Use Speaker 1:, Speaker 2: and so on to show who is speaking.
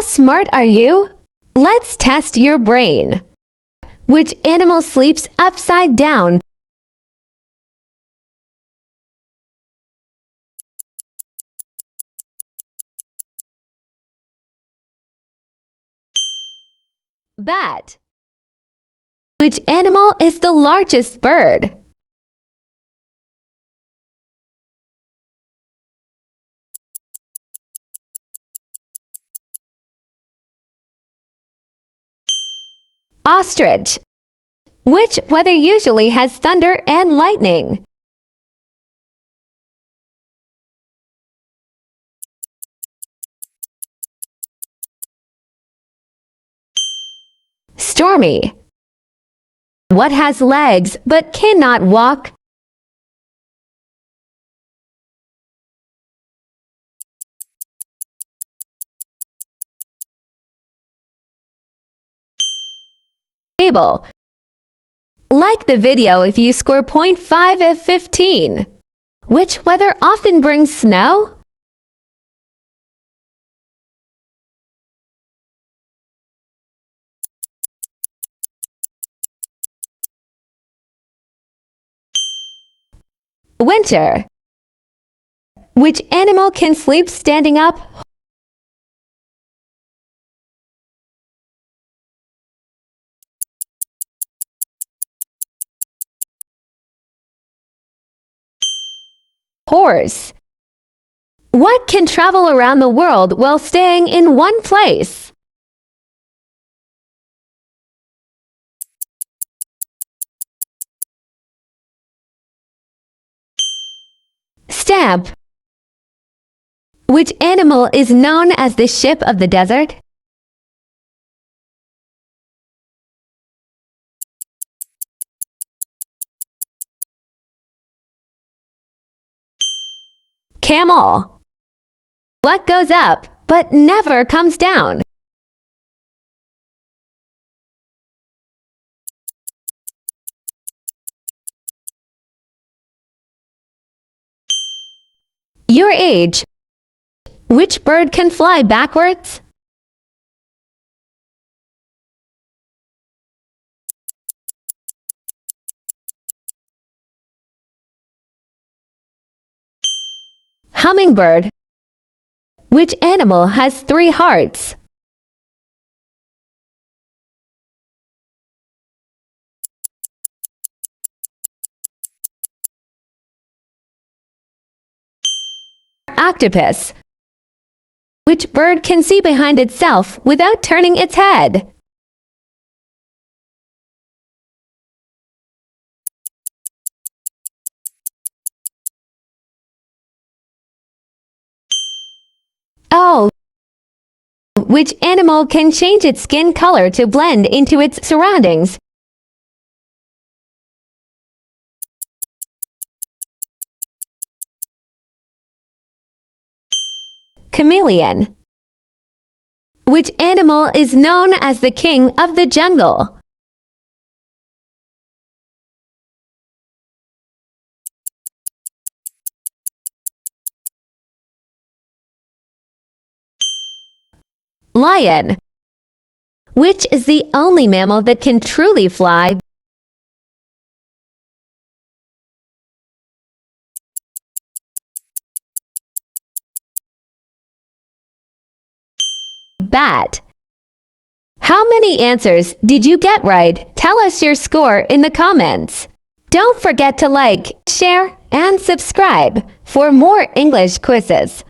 Speaker 1: smart are you? Let's test your brain. Which animal sleeps upside down? Bat. Which animal is the largest bird? Ostrich. Which weather usually has thunder and lightning? Stormy. What has legs but cannot walk? Table. Like the video if you score 0.5 of 15. Which weather often brings snow? Winter. Which animal can sleep standing up? Horse. What can travel around the world while staying in one place? Stamp. Which animal is known as the ship of the desert? Camel. What goes up but never comes down? Your age. Which bird can fly backwards? Hummingbird. Which animal has 3 hearts? Octopus. Which bird can see behind itself without turning its head? Oh. Which animal can change its skin color to blend into its surroundings? Chameleon. Which animal is known as the king of the jungle? Lion. Which is the only mammal that can truly fly? Bat. How many answers did you get right? Tell us your score in the comments. Don't forget to like, share, and subscribe for more English quizzes.